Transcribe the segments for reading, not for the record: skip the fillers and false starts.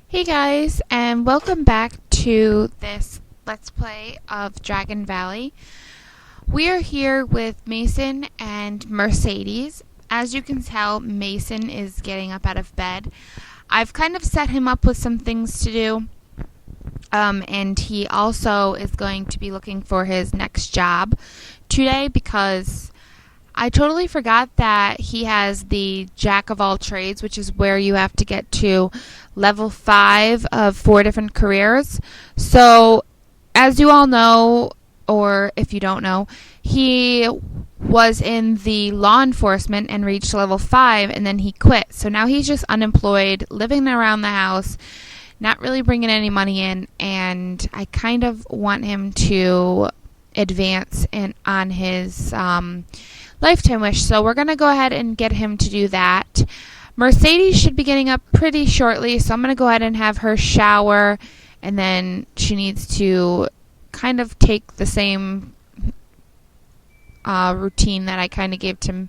Hey guys, and welcome back to this Let's Play of Dragon Valley. We are here with Mason and Mercedes. As you can tell, Mason is getting up out of bed. I've kind of set him up with some things to do, and he also is going to be looking for his next job today because I totally forgot that he has the Jack of all trades, which is where you have to get to level 5 of 4 different careers. So, as you all know, or if you don't know, he was in the law enforcement and reached level 5 and then he quit. So now he's just unemployed, living around the house, not really bringing any money in, and I kind of want him to advance on his lifetime wish. So we're going to go ahead and get him to do that. Mercedes should be getting up pretty shortly, so I'm going to go ahead and have her shower, and then she needs to kind of take the same routine that I kind of gave to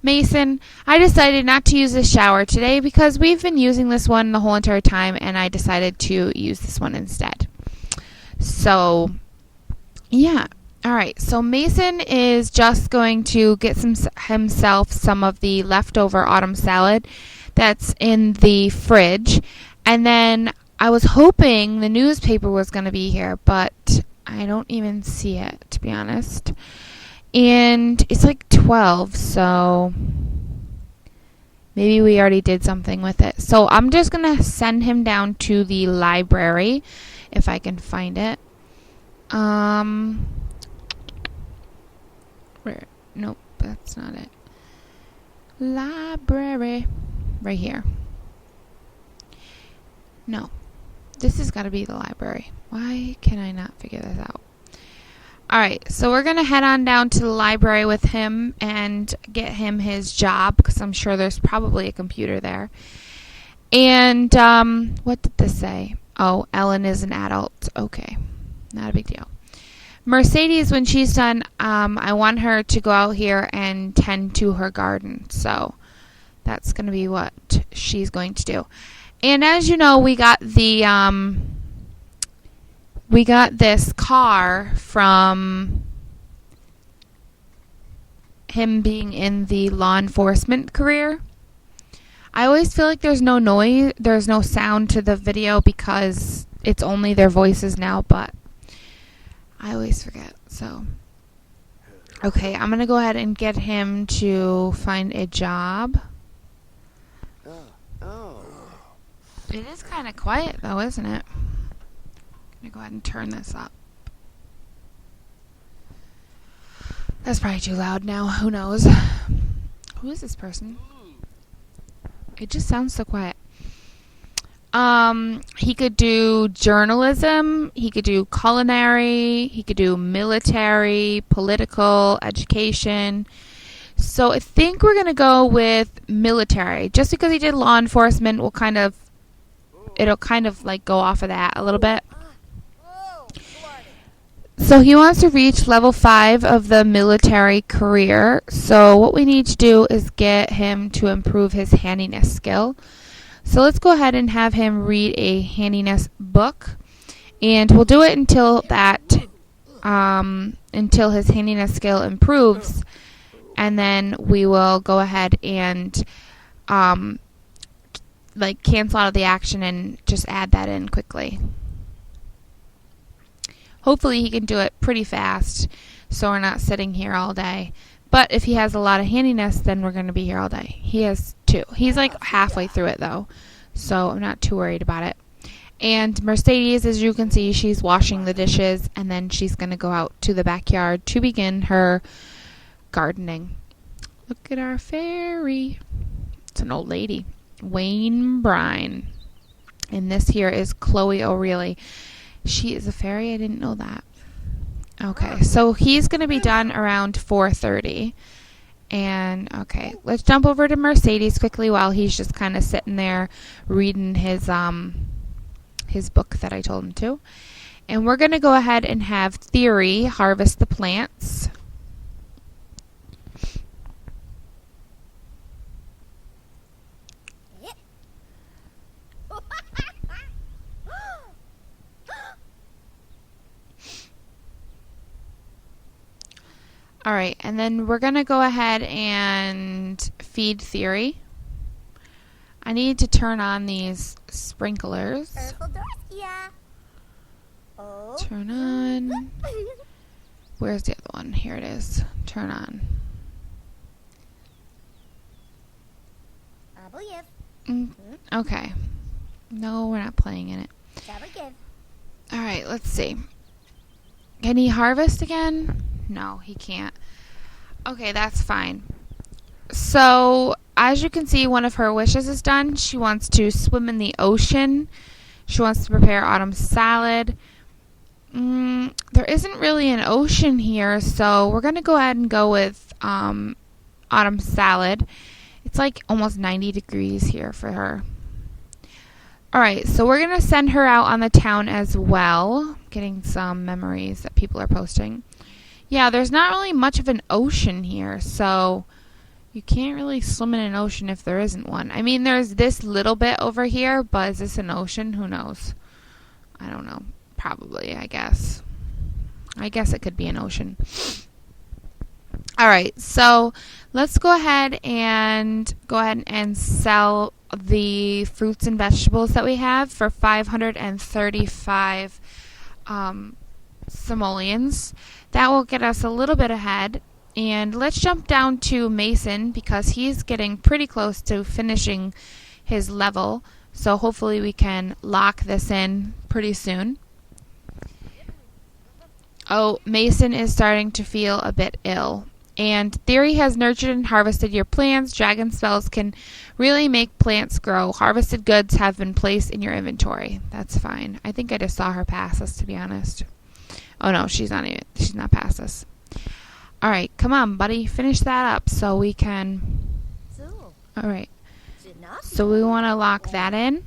Mason. I decided not to use this shower today because we've been using this one the whole entire time, and I decided to use this one instead. So, yeah. Alright, so Mason is just going to get himself some of the leftover autumn salad that's in the fridge. And then I was hoping the newspaper was going to be here, but I don't even see it, to be honest. And it's like 12, so maybe we already did something with it. So I'm just going to send him down to the library, if I can find it. Where? Nope, that's not it. Library. Right here. No. This has got to be the library. Why can I not figure this out? Alright, so we're going to head on down to the library with him and get him his job, because I'm sure there's probably a computer there. And, what did this say? Oh, Ellen is an adult. Okay. Not a big deal. Mercedes, when she's done, I want her to go out here and tend to her garden. So that's going to be what she's going to do. And as you know, we got this car from him being in the law enforcement career. I always feel like there's no noise, there's no sound to the video because it's only their voices now, but I always forget, so. Okay, I'm going to go ahead and get him to find a job. It is kind of quiet, though, isn't it? I'm going to go ahead and turn this up. That's probably too loud now. Who knows? Who is this person? It just sounds so quiet. He could do journalism, he could do culinary, he could do military, political, education. So I think we're going to go with military. Just because he did law enforcement it'll kind of like go off of that a little bit. So he wants to reach level 5 of the military career. So what we need to do is get him to improve his handiness skill. So let's go ahead and have him read a handiness book, and we'll do it until his handiness skill improves, and then we will go ahead and like cancel out of the action and just add that in quickly. Hopefully he can do it pretty fast, so we're not sitting here all day. But if he has a lot of handiness, then we're going to be here all day. He has 2. He's like halfway through it, though, so I'm not too worried about it. And Mercedes, as you can see, she's washing the dishes, and then she's going to go out to the backyard to begin her gardening. Look at our fairy. It's an old lady. Wayne Brine. And this here is Chloe O'Reilly. She is a fairy? I didn't know that. Okay, so he's going to be done around 4:30. And, okay, let's jump over to Mercedes quickly while he's just kind of sitting there reading his book that I told him to. And we're going to go ahead and have Theory harvest the plants. Alright, and then we're going to go ahead and feed Theory. I need to turn on these sprinklers. Turn on. Where's the other one? Here it is. Turn on. Okay. No, we're not playing in it. Alright, let's see. Can he harvest again? No, he can't. Okay, that's fine. So, as you can see, one of her wishes is done. She wants to swim in the ocean. She wants to prepare autumn salad. There isn't really an ocean here, so we're going to go ahead and go with autumn salad. It's like almost 90 degrees here for her. Alright, so we're going to send her out on the town as well. Getting some memories that people are posting. Yeah, there's not really much of an ocean here, so you can't really swim in an ocean if there isn't one. I mean, there's this little bit over here, but is this an ocean? Who knows? I don't know. Probably, I guess. I guess it could be an ocean. Alright, so let's go ahead and sell the fruits and vegetables that we have for 535 simoleons. That will get us a little bit ahead. And let's jump down to Mason because he's getting pretty close to finishing his level. So hopefully we can lock this in pretty soon. Oh, Mason is starting to feel a bit ill. And Theory has nurtured and harvested your plants. Dragon spells can really make plants grow. Harvested goods have been placed in your inventory. That's fine. I think I just saw her pass us, to be honest. Oh no, she's not past us. Alright, come on, buddy. Finish that up so we can... Alright. So we want to lock that in.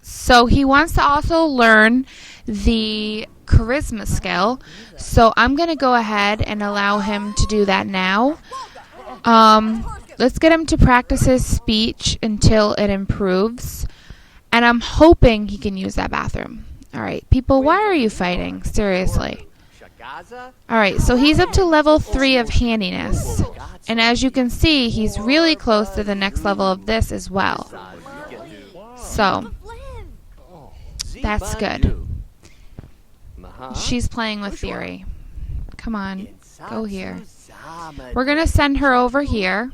So he wants to also learn the charisma skill. So I'm going to go ahead and allow him to do that now. Let's get him to practice his speech until it improves. And I'm hoping he can use that bathroom. Alright, people, why are you fighting? Seriously. Alright, so he's up to level 3 of handiness. And as you can see, he's really close to the next level of this as well. So, that's good. She's playing with Theory. Come on, go here. We're going to send her over here.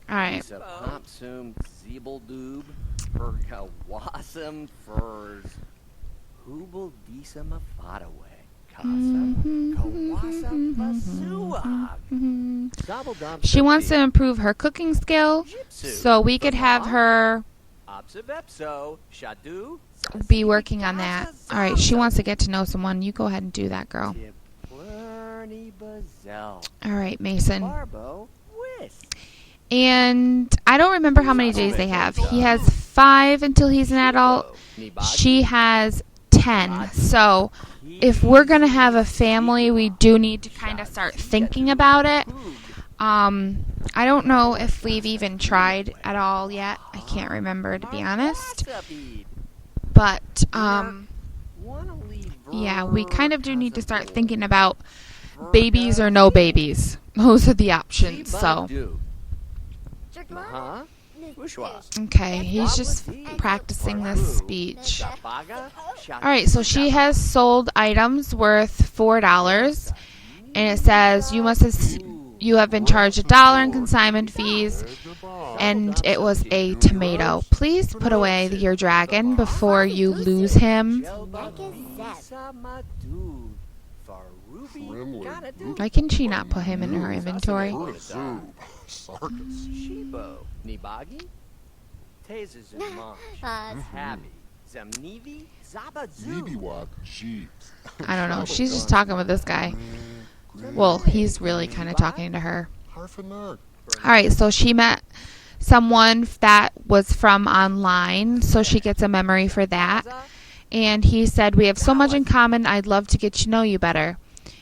Alright. She wants to improve her cooking skill, so we could have her be working on that. Alright, she wants to get to know someone. You go ahead and do that, girl. Alright, Mason. And I don't remember how many days they have. He has 5 until he's an adult. She has 10. So if we're going to have a family, we do need to kind of start thinking about it. I don't know if we've even tried at all yet. I can't remember, to be honest. But, yeah, we kind of do need to start thinking about babies or no babies. Those are the options, so. Okay, he's just practicing this speech. Alright, so she has sold items worth $4, and it says you have been charged $1 in consignment fees, and it was a tomato. Please put away your dragon before you lose him. Why can she not put him in her inventory? I don't know. She's just talking with this guy. Well, he's really kind of talking to her. Alright, so she met someone that was from online, so she gets a memory for that. And he said, "We have so much in common, I'd love to get to know you better.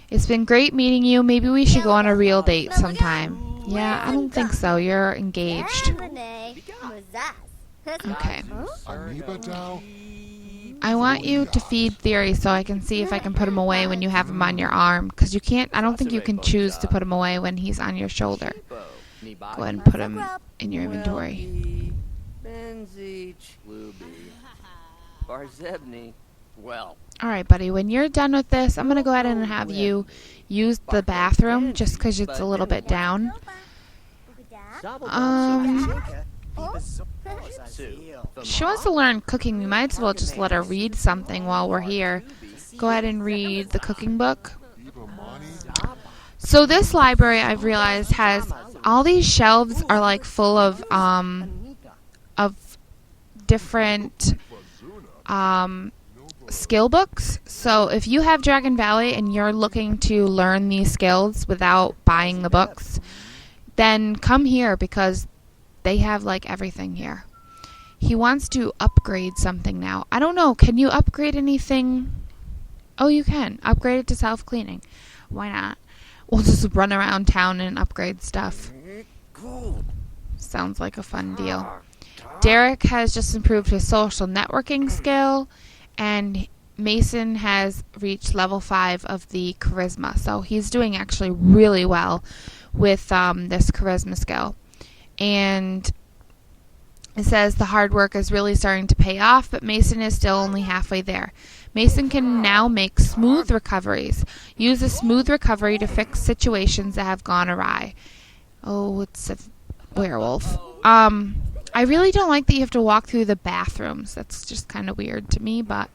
It's been great meeting you. Maybe we should go on a real date sometime." Yeah, I don't think so. You're engaged. Okay. Anibadao? I want you to feed Theory so I can see if I can put him away when you have him on your arm. Because you can't, I don't think you can choose to put him away when he's on your shoulder. Go ahead and put him in your inventory. Benzich, Luby, Barzebny. Well, Alright, buddy, when you're done with this, I'm going to go ahead and have you use the bathroom just because it's a little bit down. She wants to learn cooking. We might as well just let her read something while we're here. Go ahead and read the cooking book. So this library, I've realized, has all these shelves are like full of different skill books. So if you have Dragon Valley and you're looking to learn these skills without buying the books, then come here because they have like everything here. He wants to upgrade something now. I don't know. Can you upgrade anything? Oh, you can. Upgrade it to self-cleaning. Why not? We'll just run around town and upgrade stuff. Sounds like a fun deal. Derek has just improved his social networking skill, and Mason has reached level 5 of the charisma. So he's doing actually really well with this charisma skill. And it says the hard work is really starting to pay off, but Mason is still only halfway there. Mason can now make smooth recoveries. Use a smooth recovery to fix situations that have gone awry. Oh, it's a werewolf. I really don't like that you have to walk through the bathrooms. That's just kind of weird to me, but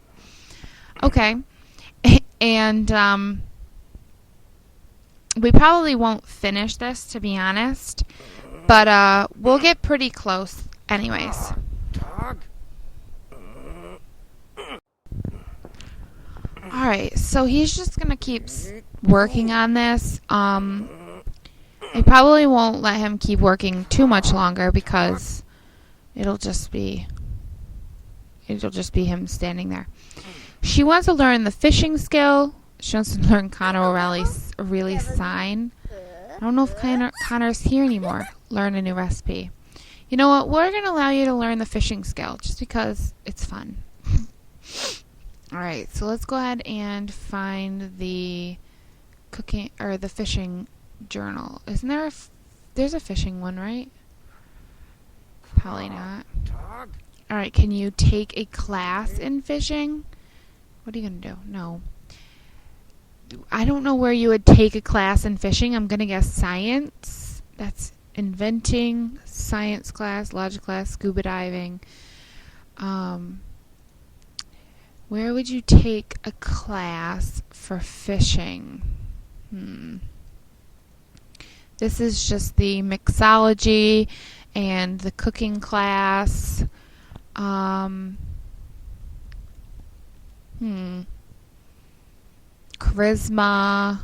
okay. And we probably won't finish this, to be honest, but we'll get pretty close anyways. Alright, so he's just going to keep working on this. I probably won't let him keep working too much longer because it'll just be him standing there. She wants to learn the fishing skill. She wants to learn Connor O'Reilly's sign. I don't know if Connor's here anymore. Learn a new recipe. You know what? We're going to allow you to learn the fishing skill just because it's fun. Alright, so let's go ahead and find the cooking or the fishing journal. Isn't there there's a fishing one, right? Probably not. Alright, can you take a class in fishing? What are you going to do? No. I don't know where you would take a class in fishing. I'm going to guess science. That's inventing, science class, logic class, scuba diving. Where would you take a class for fishing? This is just the mixology and the cooking class. Charisma.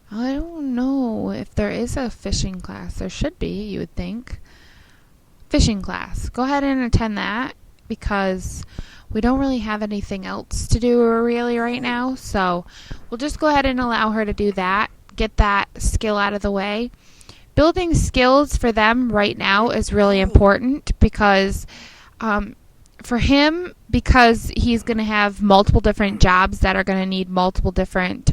I don't know if there is a fishing class. There should be, you would think. Fishing class. Go ahead and attend that because we don't really have anything else to do really right now. So we'll just go ahead and allow her to do that. Get that skill out of the way. Building skills for them right now is really important because for him, because he's going to have multiple different jobs that are going to need multiple different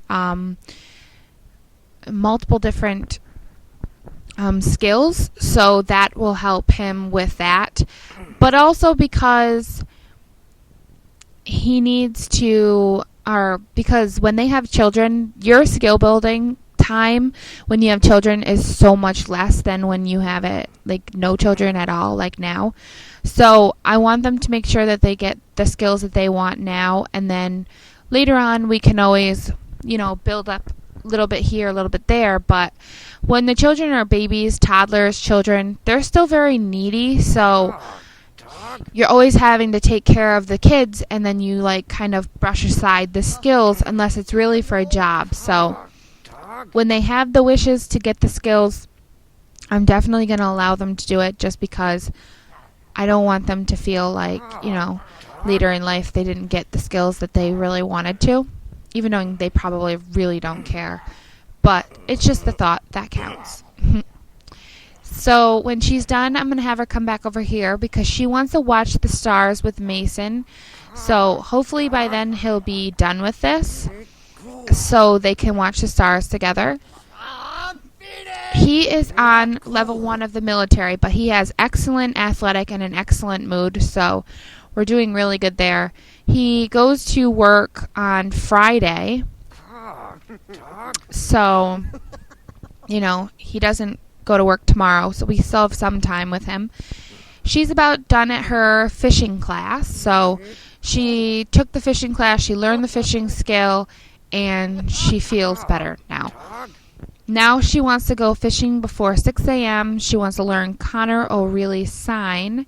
skills, so that will help him with that. But also because he needs to, or because when they have children, your skill building time when you have children is so much less than when you have it like no children at all, like now. So I want them to make sure that they get the skills that they want now, and then later on we can always, build up a little bit here, a little bit there. But when the children are babies, toddlers, children, they're still very needy, so you're always having to take care of the kids, and then you kind of brush aside the skills unless it's really for a job. So when they have the wishes to get the skills, I'm definitely going to allow them to do it, just because I don't want them to feel like, later in life they didn't get the skills that they really wanted to, even though they probably really don't care. But it's just the thought that counts. So when she's done, I'm going to have her come back over here because she wants to watch the stars with Mason. So hopefully by then he'll be done with this so they can watch the stars together. He is on level 1 of the military, but he has excellent athletic and an excellent mood, so we're doing really good there. He goes to work on Friday, so, he doesn't go to work tomorrow, so we still have some time with him. She's about done at her fishing class, so she took the fishing class, she learned the fishing skill, and she feels better now. Now she wants to go fishing before 6 a.m. She wants to learn Connor O'Reilly's sign,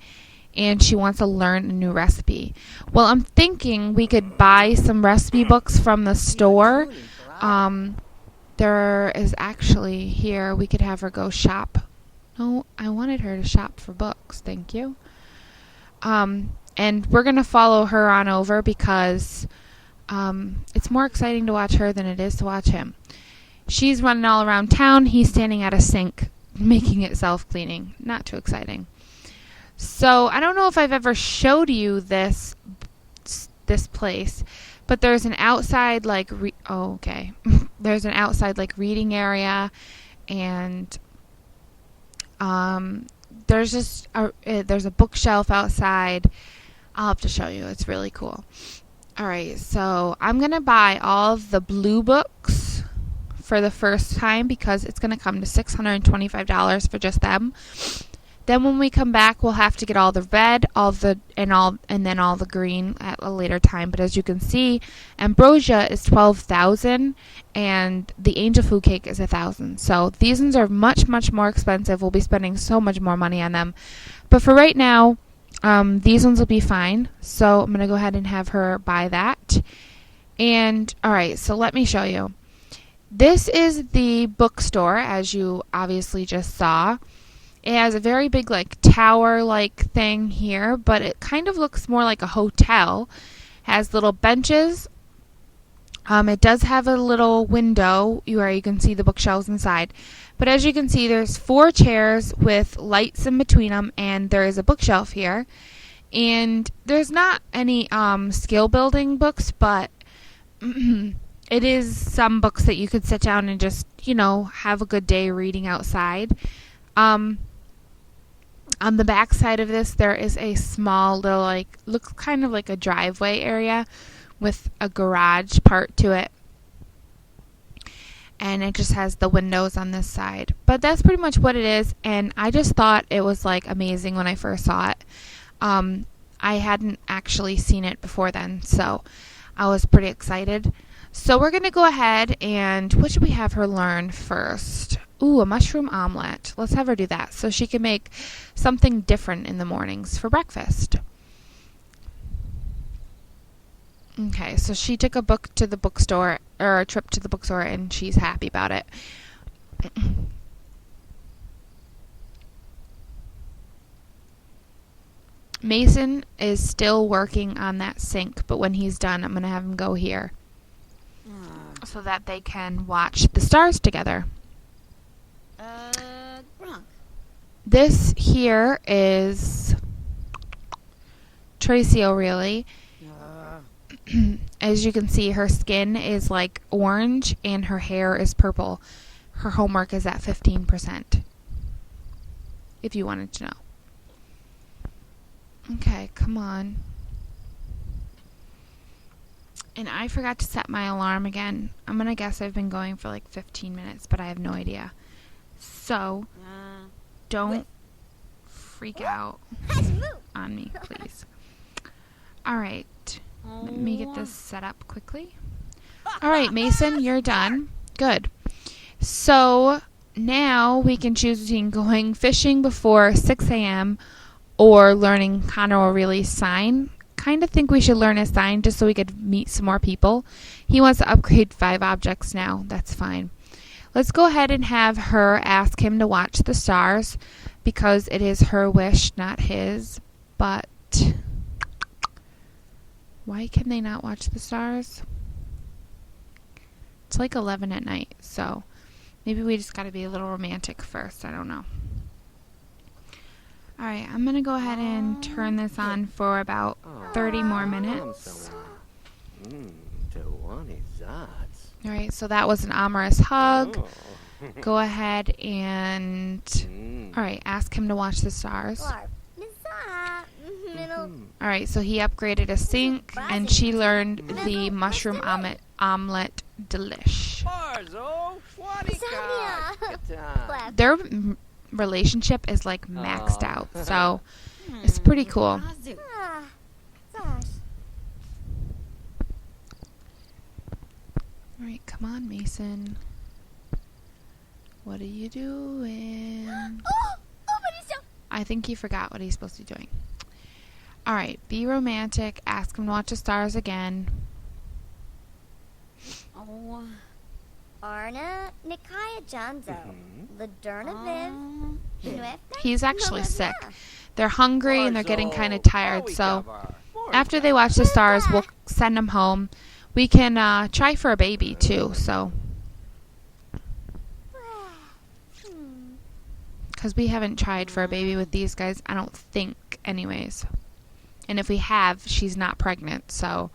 and she wants to learn a new recipe. Well, I'm thinking we could buy some recipe books from the store. There is actually here, we could have her go shop. No, I wanted her to shop for books. Thank you. And we're going to follow her on over because it's more exciting to watch her than it is to watch him. She's running all around town. He's standing at a sink, making it self-cleaning. Not too exciting. So I don't know if I've ever showed you this place, but there's an outside there's an outside reading area, and there's a bookshelf outside. I'll have to show you. It's really cool. All right, so I'm gonna buy all of the blue books for the first time because it's going to come to $625 for just them. Then when we come back, we'll have to get all the red, and then all the green at a later time. But as you can see, Ambrosia is $12,000 and the Angel Food Cake is $1,000. So these ones are much, much more expensive. We'll be spending so much more money on them. But for right now, these ones will be fine. So I'm going to go ahead and have her buy that. And all right, so let me show you. This is the bookstore, as you obviously just saw. It has a very big tower-like thing here, but it kind of looks more like a hotel. It has little benches. It does have a little window where you can see the bookshelves inside. But as you can see, there's 4 chairs with lights in between them, and there is a bookshelf here. And there's not any skill-building books, but it is some books that you could sit down and just, have a good day reading outside. On the back side of this, there is a small little, looks kind of like a driveway area with a garage part to it. And it just has the windows on this side. But that's pretty much what it is, and I just thought it was, amazing when I first saw it. I hadn't actually seen it before then, so I was pretty excited. So we're going to go ahead and, what should we have her learn first? Ooh, a mushroom omelet. Let's have her do that so she can make something different in the mornings for breakfast. Okay, so she took a book to the bookstore, or a trip to the bookstore, and she's happy about it. Mason is still working on that sink, but when he's done, I'm going to have him go here so that they can watch the stars together. This here is Tracy O'Reilly. As you can see, her skin is orange and her hair is purple. Her homework is at 15%, if you wanted to know. Okay, come on. And I forgot to set my alarm again. I'm going to guess I've been going for 15 minutes, but I have no idea. So, don't freak out on me, please. Alright, let me get this set up quickly. Alright, Mason, you're done. Good. So, now we can choose between going fishing before 6 a.m. or learning Connor O'Reilly's sign. Kind of think we should learn his sign just so we could meet some more people. He wants to upgrade 5 objects now. That's fine. Let's go ahead and have her ask him to watch the stars because it is her wish, not his. But why can they not watch the stars? It's 11 at night, so maybe we just got to be a little romantic first. I don't know. Alright, I'm gonna go ahead and turn this on for about 30 more minutes. Alright, so that was an amorous hug. Go ahead and, alright, ask him to watch the stars. Alright, so he upgraded a sink, and she learned the mushroom omelet delish. Their relationship is like maxed out, so it's pretty cool. Alright, come on, Mason. What are you doing? I think he forgot what he's supposed to be doing. Alright, be romantic. Ask him to watch the stars again. Arna Nikaya Janzo. Ladurna Viv. He's actually sick. They're hungry and they're getting kind of tired, so after they watch the stars, we'll send them home. We can try for a baby too, so. Because we haven't tried for a baby with these guys, I don't think, anyways. And if we have, she's not pregnant, so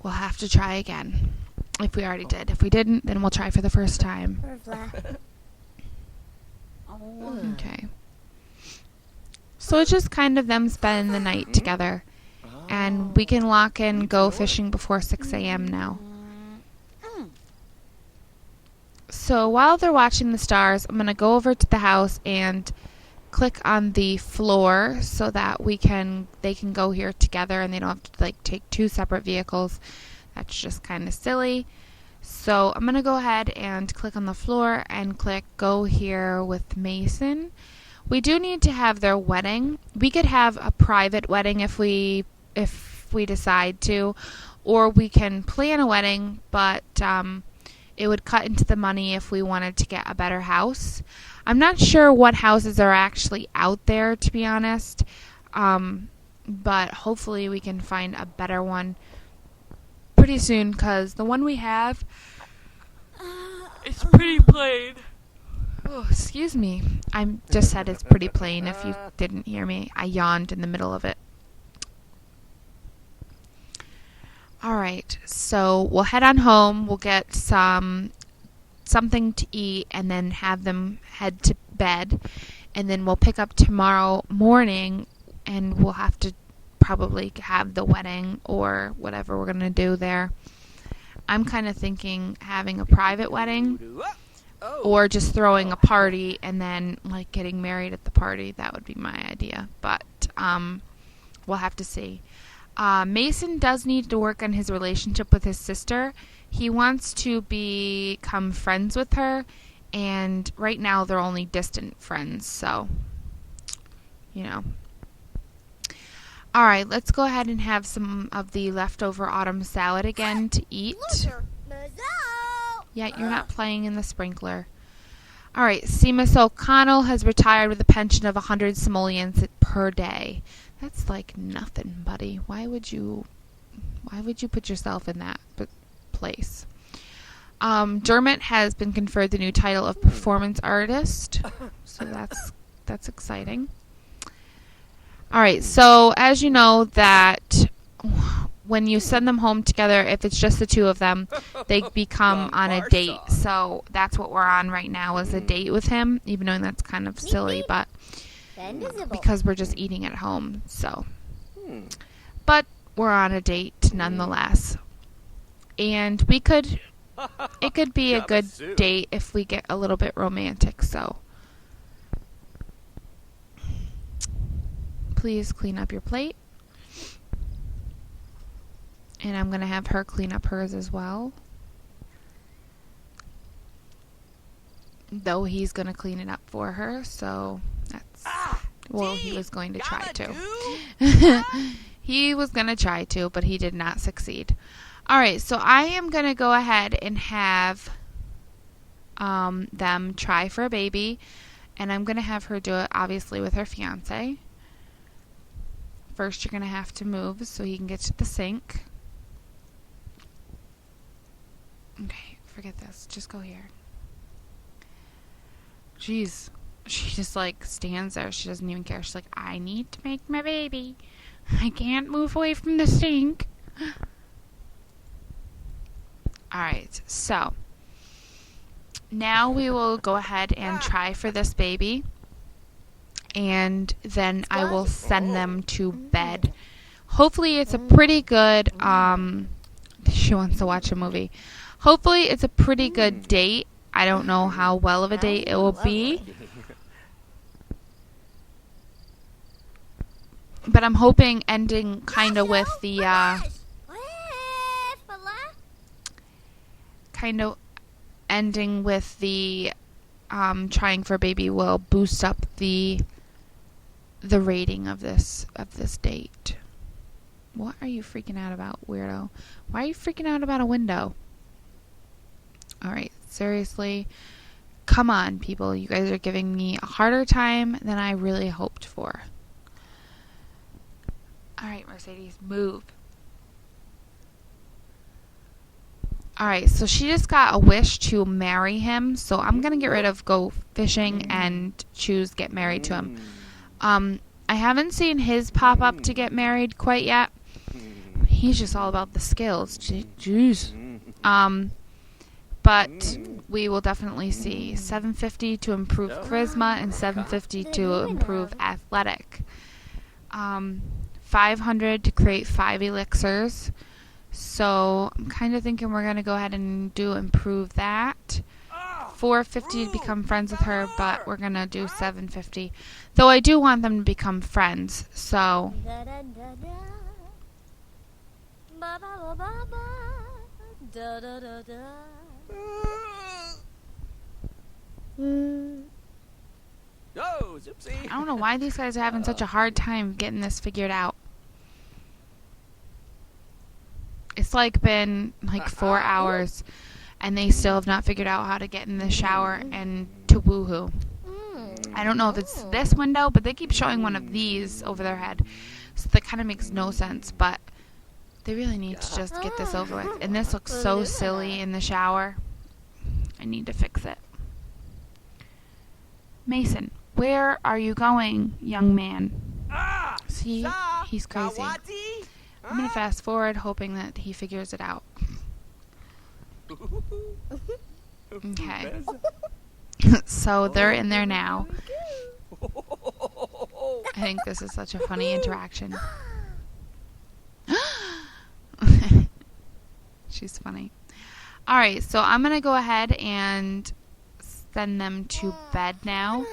we'll have to try again. If we already did. If we didn't, then we'll try for the first time. Okay. So it's just kind of them spending the night together. And we can lock in go fishing before 6 a.m. now. So while they're watching the stars, I'm going to go over to the house and click on the floor so that they can go here together and they don't have to like take two separate vehicles. That's just kind of silly. So I'm going to go ahead and click on the floor and click go here with Mason. We do need to have their wedding. We could have a private wedding if we decide to, or we can plan a wedding, but it would cut into the money if we wanted to get a better house. I'm not sure what houses are actually out there, to be honest, but hopefully we can find a better one pretty soon, because the one we have is pretty plain. Oh, excuse me. I just said it's pretty plain. If you didn't hear me, I yawned in the middle of it. Alright, so we'll head on home, we'll get something to eat, and then have them head to bed, and then we'll pick up tomorrow morning, and we'll have to probably have the wedding or whatever we're going to do there. I'm kind of thinking having a private wedding, or just throwing a party and then like getting married at the party. That would be my idea, but we'll have to see. Mason does need to work on his relationship with his sister. He wants to become friends with her, and right now they're only distant friends, so, you know. Alright, let's go ahead and have some of the leftover autumn salad again to eat. Yeah, you're not playing in the sprinkler. Alright, Seamus O'Connell has retired with a pension of 100 simoleons per day. That's like nothing, buddy. Why would you put yourself in that place? Dermot has been conferred the new title of performance artist, so that's exciting. All right, so as you know that when you send them home together, if it's just the two of them, they become on a date. So that's what we're on right now, is a date with him, even though that's kind of silly, but because we're just eating at home, so. But we're on a date nonetheless. And it could be a good date if we get a little bit romantic, so. Please clean up your plate. And I'm going to have her clean up hers as well. Though he's going to clean it up for her, so that's... well, he was going to try to. He was going to try to, but he did not succeed. Alright, so I am going to go ahead and have them try for a baby. And I'm going to have her do it, obviously, with her fiancé. First, you're going to have to move so he can get to the sink. Okay, forget this. Just go here. Jeez. she just like stands there. She doesn't even care. She's like, I need to make my baby. I can't move away from the sink. Alright, so now we will go ahead and try for this baby. And then I will send them to bed. Hopefully it's a pretty good, she wants to watch a movie. Hopefully it's a pretty good date. I don't know how well of a date it will be. But I'm hoping ending kind of with the, kind of ending with the, trying for a baby will boost up the rating of this date. What are you freaking out about, weirdo? Why are you freaking out about a window? Alright, seriously. Come on, people. You guys are giving me a harder time than I really hoped for. Alright, Mercedes, move. Alright, so she just got a wish to marry him, so I'm gonna get rid of go fishing and choose get married to him. I haven't seen his pop up to get married quite yet. He's just all about the skills. Jeez. But we will definitely see 750 to improve charisma and 750 to improve athletic. 500 to create 5 elixirs. So I'm kind of thinking we're going to go ahead and improve that. 450 to become friends with her, but we're going to do 750. Though I do want them to become friends, so... Oh, Zipsy. I don't know why these guys are having such a hard time getting this figured out. It's like been like 4 hours and they still have not figured out how to get in the shower and to woohoo. I don't know if it's this window, but they keep showing one of these over their head. So that kind of makes no sense, but they really need to just get this over with. And this looks so silly in the shower. I need to fix it. Mason, where are you going, young man? See, he's crazy. I'm going to fast forward, hoping that he figures it out. Okay. So they're in there now. I think this is such a funny interaction. She's funny. Alright, so I'm going to go ahead and send them to bed now.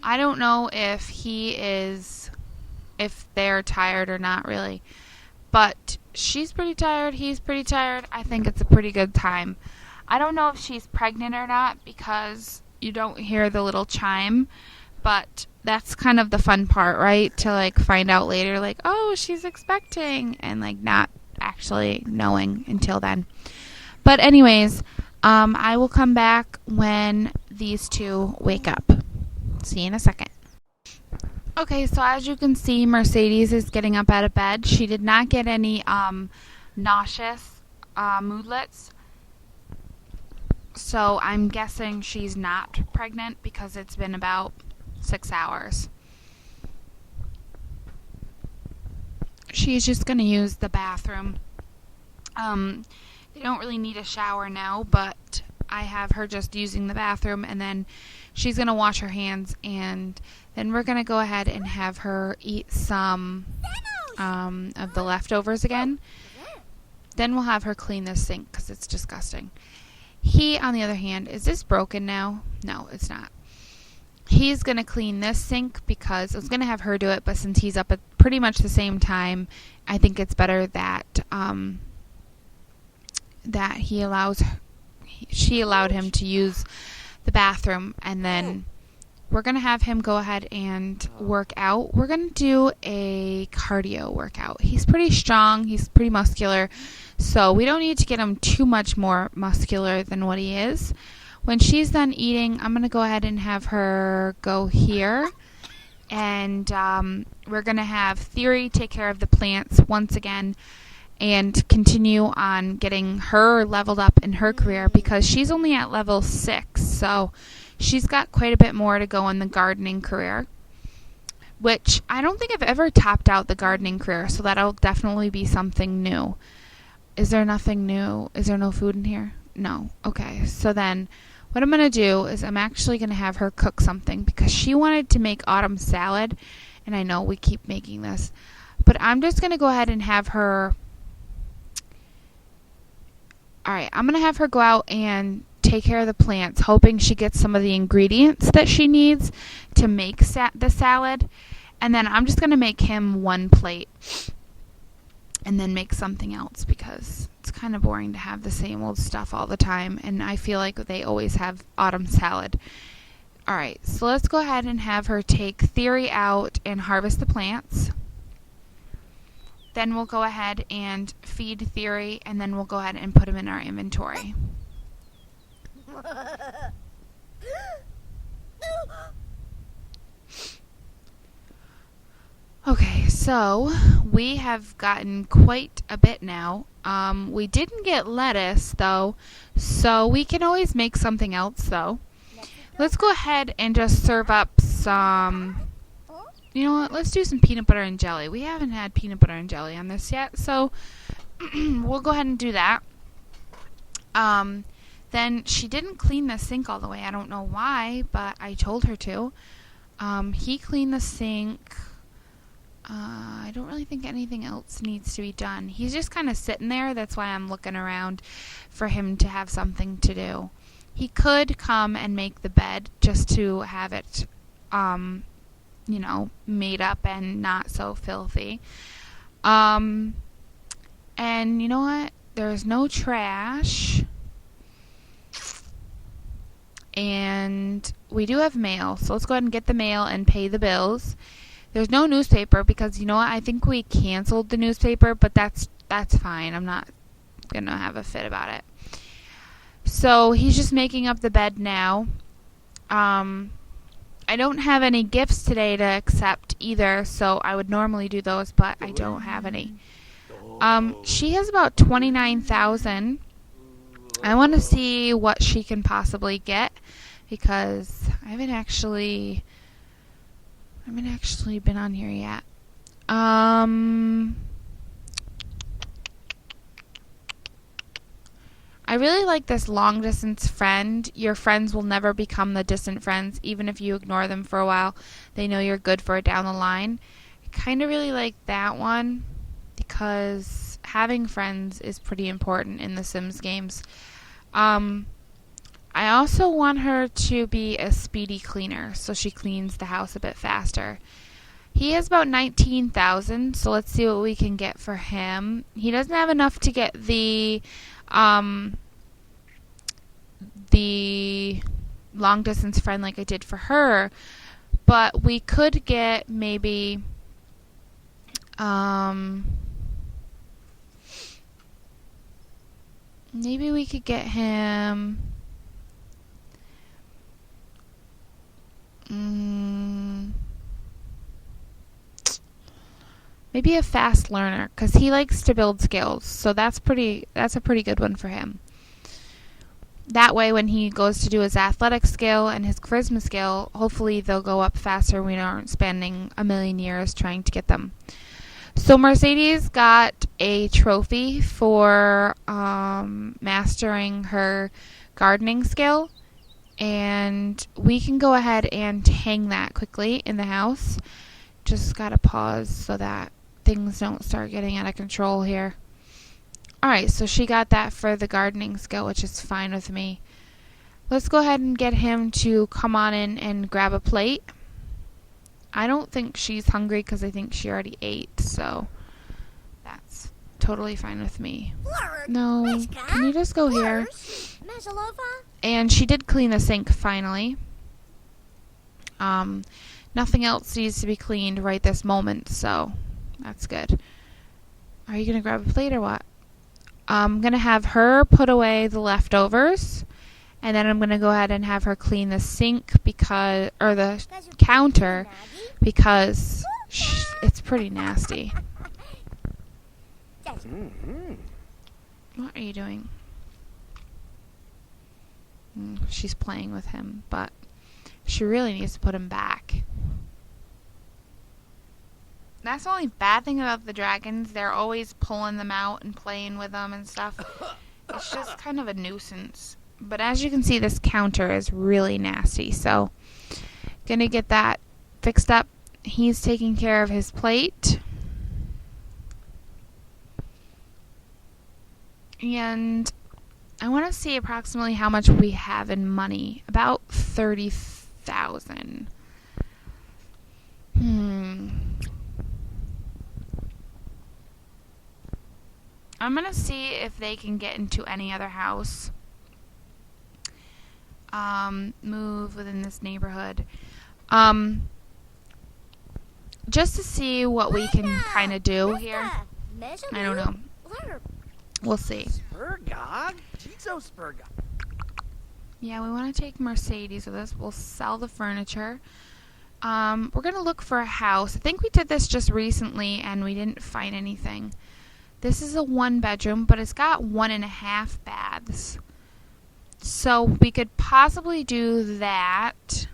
I don't know if they're tired or not really. But she's pretty tired, he's pretty tired. I think it's a pretty good time. I don't know if she's pregnant or not because you don't hear the little chime. But that's kind of the fun part, right? To like find out later, like, oh, she's expecting, and like not actually knowing until then. But anyways, I will come back when these two wake up. See you in a second. Okay, so as you can see, Mercedes is getting up out of bed. She did not get any nauseous moodlets. So I'm guessing she's not pregnant because it's been about 6 hours. She's just going to use the bathroom. They don't really need a shower now, but I have her just using the bathroom, and then she's going to wash her hands, and then we're going to go ahead and have her eat some of the leftovers again. Then we'll have her clean this sink because it's disgusting. He, on the other hand, is this broken now? No, it's not. He's going to clean this sink because I was going to have her do it, but since he's up at pretty much the same time, I think it's better that that she allowed him to use the bathroom, and then we're going to have him go ahead and work out. We're going to do a cardio workout. He's pretty strong. He's pretty muscular. So we don't need to get him too much more muscular than what he is. When she's done eating, I'm going to go ahead and have her go here. And we're going to have Theory take care of the plants once again and continue on getting her leveled up in her career because she's only at level 6. So she's got quite a bit more to go in the gardening career, which I don't think I've ever topped out the gardening career, so that'll definitely be something new. Is there nothing new? Is there no food in here? No. Okay, so then what I'm going to do is I'm actually going to have her cook something because she wanted to make autumn salad, and I know we keep making this, but I'm just going to go ahead and have her... Alright, I'm going to have her go out and take care of the plants, hoping she gets some of the ingredients that she needs to make the salad. And then I'm just going to make him one plate and then make something else because it's kind of boring to have the same old stuff all the time. And I feel like they always have autumn salad. Alright, so let's go ahead and have her take Theory out and harvest the plants. Then we'll go ahead and feed Theory, and then we'll go ahead and put him in our inventory. Okay, so we have gotten quite a bit now. We didn't get lettuce, though, so we can always make something else, though. Let's go ahead and just serve up some... You know what? Let's do some peanut butter and jelly. We haven't had peanut butter and jelly on this yet, so we'll go ahead and do that. Then she didn't clean the sink all the way. I don't know why, but I told her to. He cleaned the sink. I don't really think anything else needs to be done. He's just kind of sitting there. That's why I'm looking around for him to have something to do. He could come and make the bed just to have it, you know, made up and not so filthy. And you know what? There's no trash. And we do have mail, so let's go ahead and get the mail and pay the bills. There's no newspaper because, you know what? I think we canceled the newspaper, but that's fine. I'm not going to have a fit about it. So he's just making up the bed now. I don't have any gifts today to accept either, so I would normally do those, but I don't have any. She has about 29,000. I want to see what she can possibly get because I haven't actually been on here yet. I really like this long distance friend. Your friends will never become the distant friends, even if you ignore them for a while. They know you're good for it down the line. I kind of really like that one because having friends is pretty important in the Sims games. I also want her to be a speedy cleaner, so she cleans the house a bit faster. He has about 19,000, so let's see what we can get for him. He doesn't have enough to get the long distance friend like I did for her, but we could get maybe maybe we could get him maybe a fast learner, because he likes to build skills, so that's a pretty good one for him. That way when he goes to do his athletic skill and his charisma skill, hopefully they'll go up faster. We aren't spending a million years trying to get them. So Mercedes got a trophy for mastering her gardening skill, and we can go ahead and hang that quickly in the house. Just gotta pause so that things don't start getting out of control here. Alright, so she got that for the gardening skill, which is fine with me. Let's go ahead and get him to come on in and grab a plate. I don't think she's hungry because I think she already ate, so that's totally fine with me. No, can you just go here? And she did clean the sink finally. Nothing else needs to be cleaned right this moment, so that's good. Are you going to grab a plate or what? I'm going to have her put away the leftovers, and then I'm going to go ahead and have her clean the sink or the counter because it's pretty nasty. What are you doing? She's playing with him, but she really needs to put him back. That's the only bad thing about the dragons. They're always pulling them out and playing with them and stuff. It's just kind of a nuisance. But as you can see, this counter is really nasty. So, gonna get that fixed up. He's taking care of his plate. And I want to see approximately how much we have in money. About 30,000. I'm going to see if they can get into any other house. Move within this neighborhood. Just to see what we can kind of do here. I don't know. We'll see. Spurgog? Chizo Spurgog. Yeah, we want to take Mercedes with us. We'll sell the furniture. We're going to look for a house. I think we did this just recently and we didn't find anything. This is a 1-bedroom, but it's got 1.5 baths. So we could possibly do that.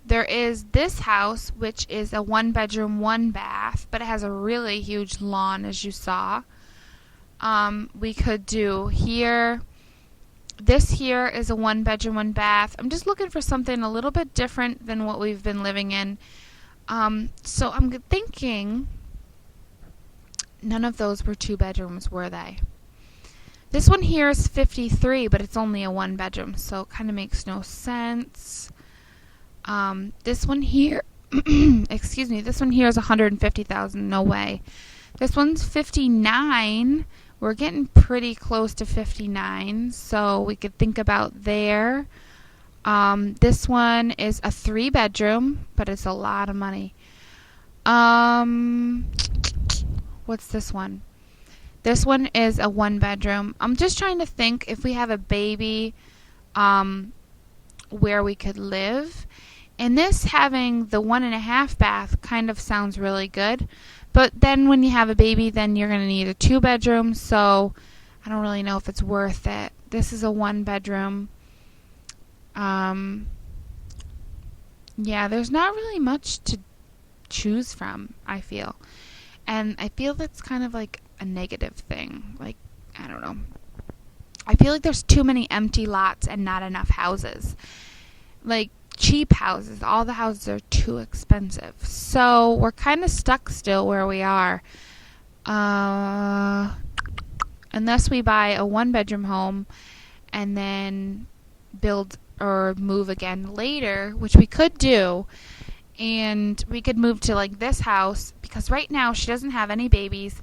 There is this house, which is a 1-bedroom, 1-bath, but it has a really huge lawn, as you saw. We could do here. This here is a 1-bedroom, 1-bath. I'm just looking for something a little bit different than what we've been living in. So I'm thinking none of those were 2 bedrooms, were they? This one here is 53, but it's only a 1-bedroom, so it kind of makes no sense. This one here, excuse me, this one here is 150,000. No way. This one's 59. We're getting pretty close to 59, so we could think about there. This one is a 3-bedroom, but it's a lot of money. What's this one? This one is a 1-bedroom. I'm just trying to think if we have a baby, where we could live. And this having the 1.5 bath kind of sounds really good. But then when you have a baby, then you're going to need a 2-bedroom. So I don't really know if it's worth it. This is a 1-bedroom. Yeah, there's not really much to choose from, I feel. And I feel that's kind of like a negative thing. Like, I don't know. I feel like there's too many empty lots and not enough houses. Like, cheap houses. All the houses are too expensive. So, we're kind of stuck still where we are. Unless we buy a 1-bedroom home and then build or move again later, which we could do. And we could move to like this house because right now she doesn't have any babies.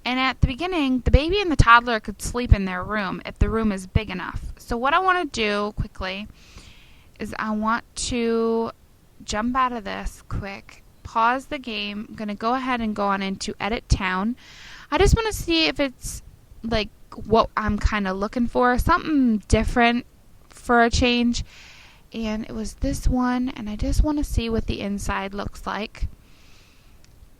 And at the beginning, the baby and the toddler could sleep in their room if the room is big enough. So what I want to do quickly is I want to jump out of this quick, pause the game. I'm going to go ahead and go on into Edit Town. I just want to see if it's like what I'm kind of looking for, something different for a change. And it was this one, and I just want to see what the inside looks like.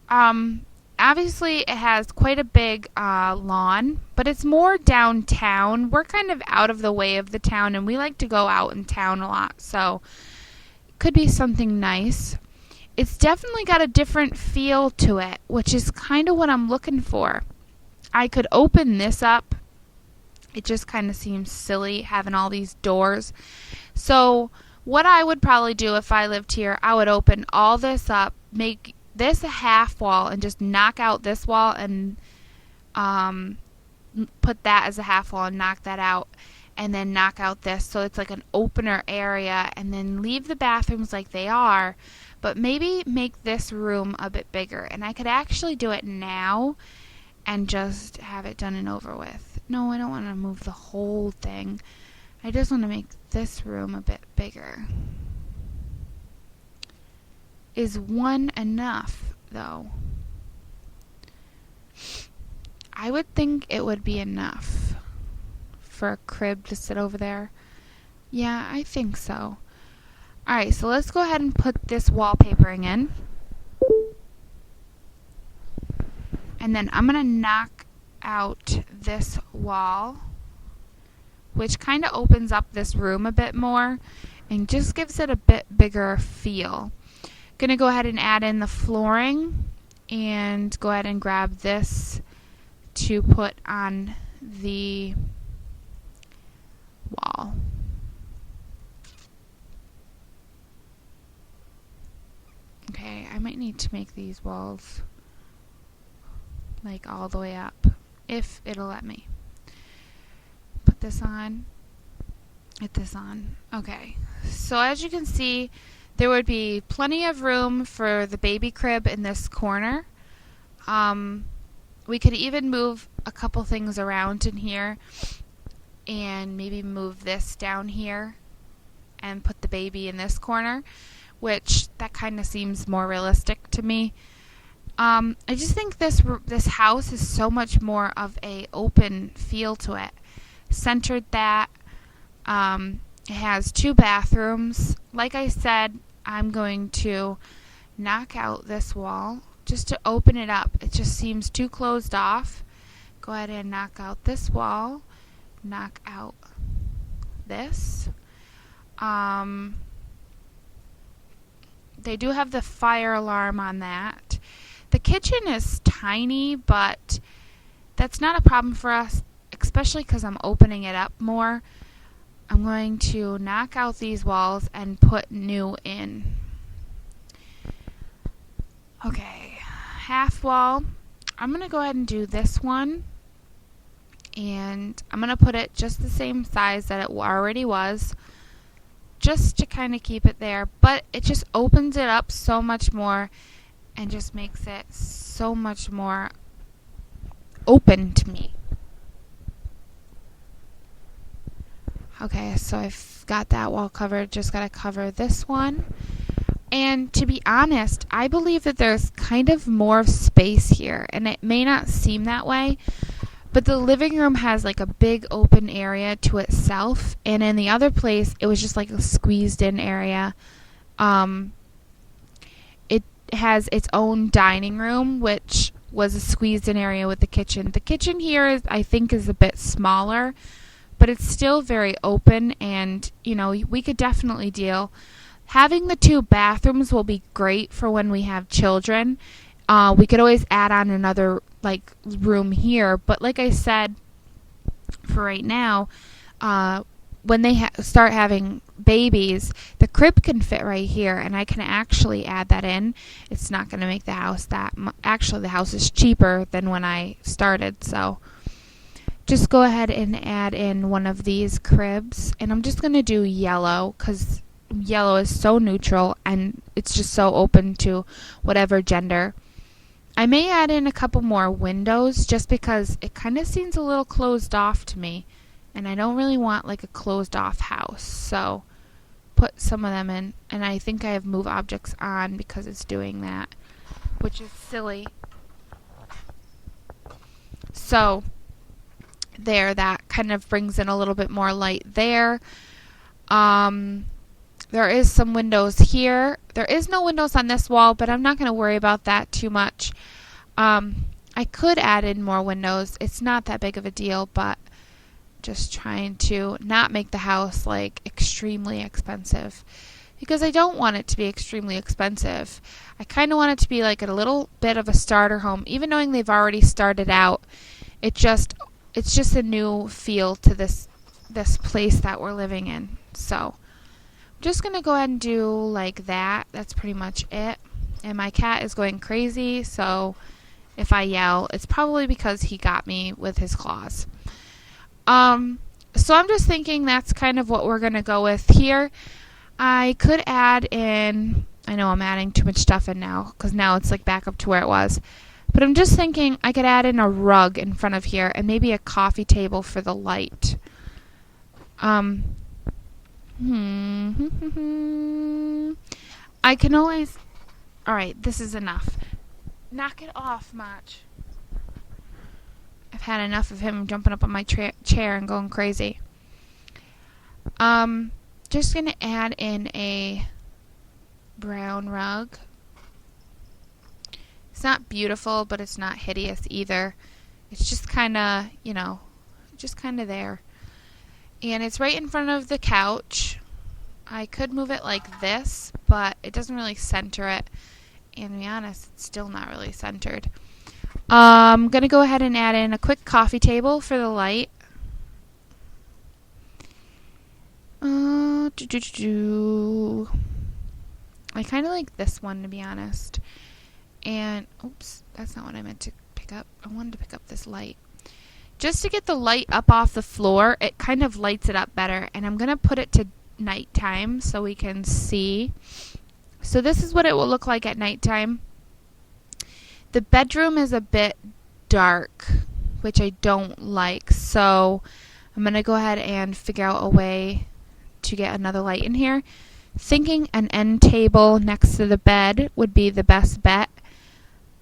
Obviously, it has quite a big lawn, but it's more downtown. We're kind of out of the way of the town, and we like to go out in town a lot, so it could be something nice. It's definitely got a different feel to it, which is kind of what I'm looking for. I could open this up. It just kind of seems silly having all these doors. So what I would probably do if I lived here, I would open all this up, make this a half wall, and just knock out this wall and put that as a half wall and knock that out, and then knock out this so it's like an opener area, and then leave the bathrooms like they are, but maybe make this room a bit bigger. And I could actually do it now and just have it done and over with. No, I don't want to move the whole thing. I just want to make this room a bit bigger. Is 1 enough, though? I would think it would be enough for a crib to sit over there. Yeah, I think so. Alright, so let's go ahead and put this wallpapering in. And then I'm going to knock out this wall. which kind of opens up this room a bit more and just gives it a bit bigger feel. Gonna go ahead and add in the flooring and go ahead and grab this to put on the wall. Okay, I might need to make these walls like all the way up, if it'll let me. Put this on, get this on. Okay, so as you can see, there would be plenty of room for the baby crib in this corner. We could even move a couple things around in here and maybe move this down here and put the baby in this corner, which that kind of seems more realistic to me. I just think this house is so much more of a open feel to it. Centered that. It has 2 bathrooms. Like I said, I'm going to knock out this wall just to open it up. It just seems too closed off. Go ahead and knock out this wall. Knock out this. They do have the fire alarm on that. The kitchen is tiny, but that's not a problem for us, especially because I'm opening it up more. I'm going to knock out these walls and put new in. Okay, half wall. I'm going to go ahead and do this one. And I'm going to put it just the same size that it already was, just to kind of keep it there. But it just opens it up so much more and just makes it so much more open to me. Okay, so I've got that wall covered. Just got to cover this one. And to be honest, I believe that there's kind of more space here. And it may not seem that way, but the living room has like a big open area to itself. And in the other place, it was just like a squeezed in area. It has its own dining room, which was a squeezed in area with the kitchen. The kitchen here is, I think, is a bit smaller, but it's still very open, and you know, we could definitely deal. Having the 2 bathrooms will be great for when we have children. We could always add on another like room here, but like I said, for right now, when they start having babies, the crib can fit right here, and I can actually add that in. It's not going to make the house that actually the house is cheaper than when I started, so just go ahead and add in one of these cribs, and I'm just going to do yellow because yellow is so neutral and it's just so open to whatever gender. I may add in a couple more windows just because it kind of seems a little closed off to me, and I don't really want like a closed off house, so put some of them in. And I think I have move objects on because it's doing that, which is silly. So there, that kind of brings in a little bit more light there. There is some windows here. There is no windows on this wall, but I'm not going to worry about that too much. I could add in more windows. It's not that big of a deal, but just trying to not make the house like extremely expensive, because I don't want it to be extremely expensive. I kind of want it to be like a little bit of a starter home, even knowing they've already started out. It's just a new feel to this place that we're living in. So I'm just going to go ahead and do like that. That's pretty much it. And my cat is going crazy, so if I yell, it's probably because he got me with his claws. So I'm just thinking that's kind of what we're going to go with here. I could add in, I know I'm adding too much stuff in now, because now it's like back up to where it was. But I'm just thinking I could add in a rug in front of here and maybe a coffee table for the light. I can always... Alright, this is enough. Knock it off, Mach. I've had enough of him jumping up on my chair and going crazy. Just going to add in a brown rug. It's not beautiful, but it's not hideous either. It's just kind of, just kind of there. And it's right in front of the couch. I could move it like this, but it doesn't really center it. And to be honest, it's still not really centered. I'm going to go ahead and add in a quick coffee table for the light. I kind of like this one, to be honest. And, oops, that's not what I meant to pick up. I wanted to pick up this light. Just to get the light up off the floor, it kind of lights it up better. And I'm going to put it to nighttime so we can see. So this is what it will look like at nighttime. The bedroom is a bit dark, which I don't like. So I'm going to go ahead and figure out a way to get another light in here. Thinking an end table next to the bed would be the best bet.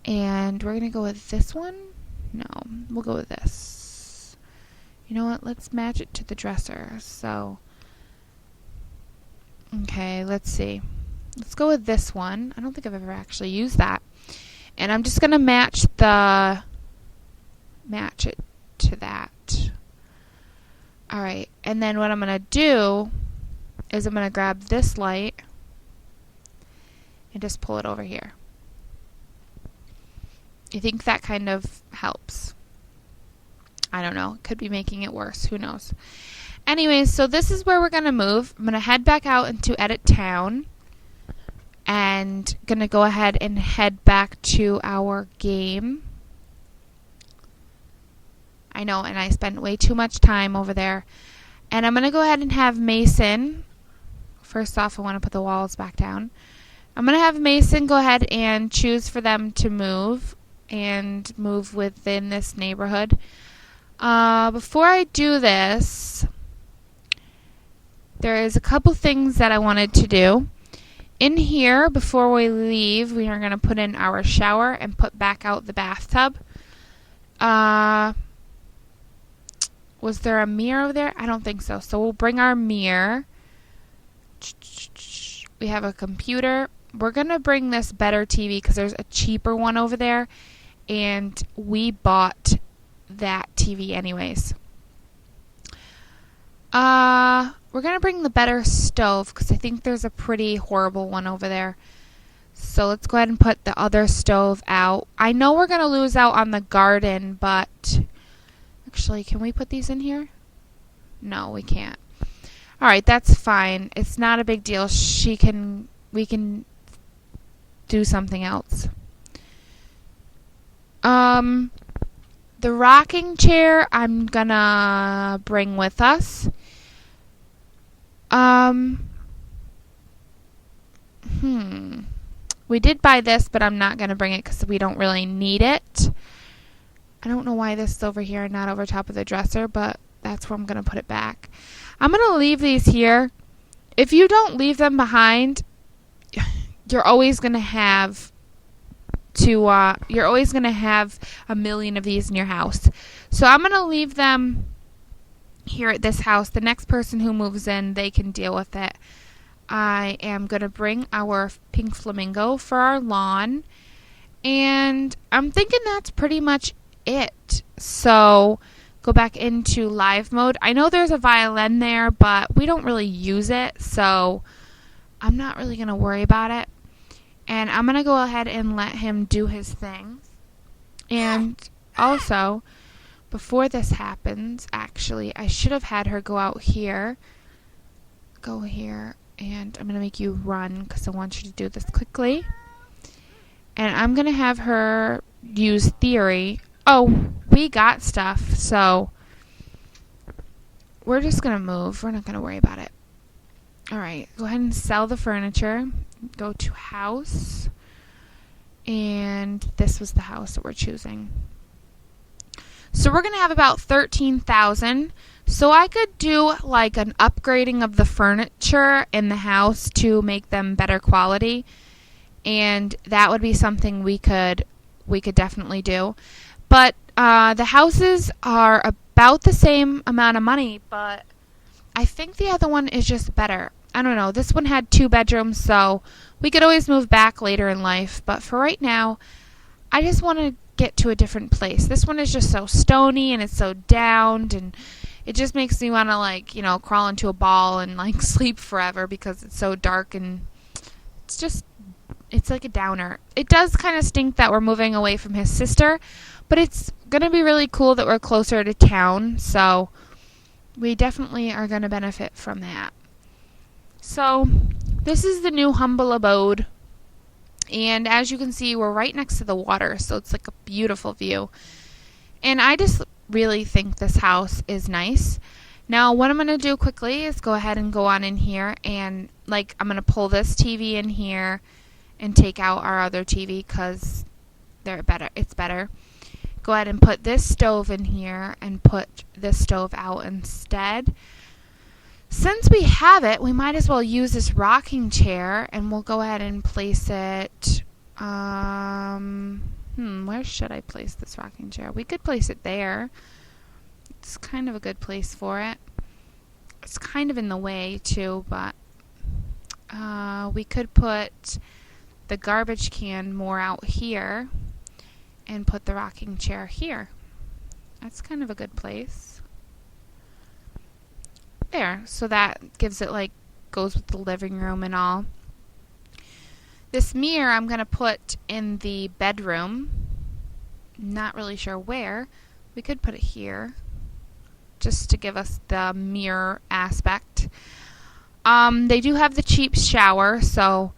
And we're going to go with this one. No, we'll go with this. You know what? Let's match it to the dresser. So, okay, let's see. Let's go with this one. I don't think I've ever actually used that. And I'm just going to match it to that. All right. And then what I'm going to do is I'm going to grab this light and just pull it over here. I think that kind of helps. I don't know. Could be making it worse. Who knows? Anyways, so this is where we're going to move. I'm going to head back out into Edit Town and going to go ahead and head back to our game. I know, and I spent way too much time over there. And I'm going to go ahead and have Mason. First off, I want to put the walls back down. I'm going to have Mason go ahead and choose for them to move and move within this neighborhood. Before I do this, there is a couple things that I wanted to do. In here, before we leave, we are going to put in our shower and put back out the bathtub. Was there a mirror over there? I don't think so. So we'll bring our mirror. We have a computer. We're going to bring this better TV because there's a cheaper one over there. And we bought that TV anyways. We're going to bring the better stove because I think there's a pretty horrible one over there. So let's go ahead and put the other stove out. I know we're going to lose out on the garden, but actually, can we put these in here? No, we can't. All right, that's fine. It's not a big deal. We can do something else. The rocking chair I'm gonna bring with us. We did buy this, but I'm not gonna bring it because we don't really need it. I don't know why this is over here and not over top of the dresser, but that's where I'm gonna put it back. I'm gonna leave these here. If you don't leave them behind, you're always gonna have a million of these in your house. So I'm going to leave them here at this house. The next person who moves in, they can deal with it. I am going to bring our pink flamingo for our lawn. And I'm thinking that's pretty much it. So go back into live mode. I know there's a violin there, but we don't really use it. So I'm not really going to worry about it. And I'm going to go ahead and let him do his thing. And also, before this happens, actually, I should have had her go out here. Go here. And I'm going to make you run because I want you to do this quickly. And I'm going to have her use theory. Oh, we got stuff. So we're just going to move. We're not going to worry about it. All right. Go ahead and sell the furniture. Go to house, and this was the house that we're choosing. So we're going to have about 13,000. So I could do like an upgrading of the furniture in the house to make them better quality, and that would be something we could definitely do. But the houses are about the same amount of money, but I think the other one is just better. I don't know. This one had 2 bedrooms, so we could always move back later in life. But for right now, I just want to get to a different place. This one is just so stony and it's so downed and it just makes me want to, like, you know, crawl into a ball and, like, sleep forever because it's so dark, and it's like a downer. It does kind of stink that we're moving away from his sister, but it's going to be really cool that we're closer to town, so we definitely are going to benefit from that. So this is the new humble abode, and as you can see, we're right next to the water, so it's like a beautiful view. And I just really think this house is nice. Now what I'm going to do quickly is go ahead and go on in here, and like I'm going to pull this TV in here and take out our other TV because it's better. Go ahead and put this stove in here and put this stove out instead. Since we have it, we might as well use this rocking chair, and we'll go ahead and place it, where should I place this rocking chair? We could place it there. It's kind of a good place for it. It's kind of in the way too, but we could put the garbage can more out here and put the rocking chair here. That's kind of a good place. There, so that gives it, like, goes with the living room and all. This mirror I'm going to put in the bedroom. Not really sure where. We could put it here just to give us the mirror aspect. They do have the cheap shower, so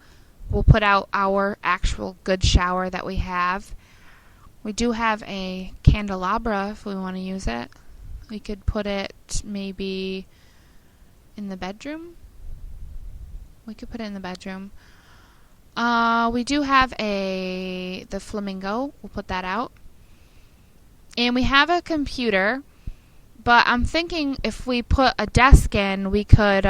we'll put out our actual good shower that we have. We do have a candelabra if we want to use it. We could put it maybe in the bedroom. We could put it in the bedroom. We do have the flamingo. We'll put that out. And we have a computer, but I'm thinking if we put a desk in, we could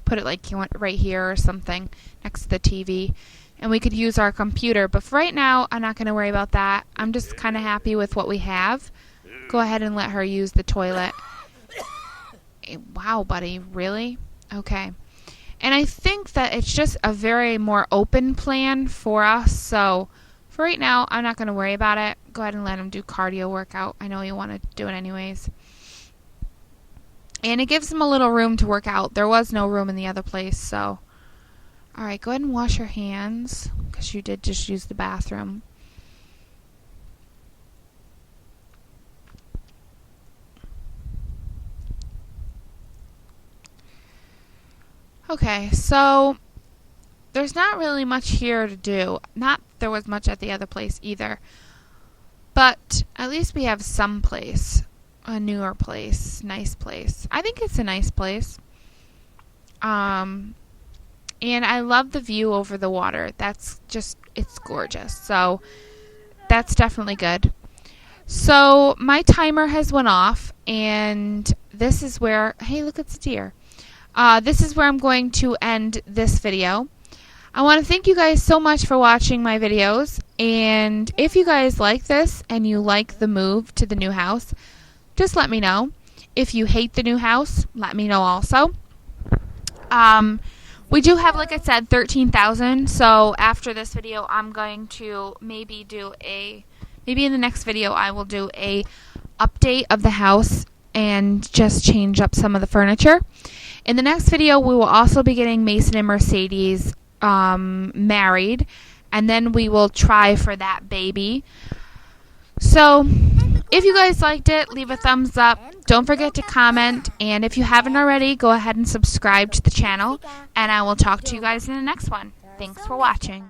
put it like right here or something next to the TV, and we could use our computer. But for right now, I'm not going to worry about that. I'm just kind of happy with what we have. Go ahead and let her use the toilet. Wow, buddy, really? Okay. And I think that it's just a very more open plan for us, so for right now, I'm not going to worry about it. Go ahead and let him do cardio workout. I know you want to do it anyways. And it gives him a little room to work out. There was no room in the other place, so. Alright, go ahead and wash your hands, because you did just use the bathroom. Okay, so there's not really much here to do. Not there was much at the other place either. But at least we have some place. A newer place. Nice place. I think it's a nice place. And I love the view over the water. It's gorgeous. So that's definitely good. So my timer has went off, and this is where, hey, look, it's a deer. This is where I'm going to end this video. I want to thank you guys so much for watching my videos, and if you guys like this and you like the move to the new house, just let me know. If you hate the new house, let me know also. We do have, like I said, 13,000, so after this video I'm going to maybe in the next video I will do a update of the house and just change up some of the furniture. In the next video we will also be getting Mason and Mercedes married, and then we will try for that baby. So if you guys liked it, leave a thumbs up. Don't forget to comment, and if you haven't already, go ahead and subscribe to the channel, and I will talk to you guys in the next one. Thanks for watching.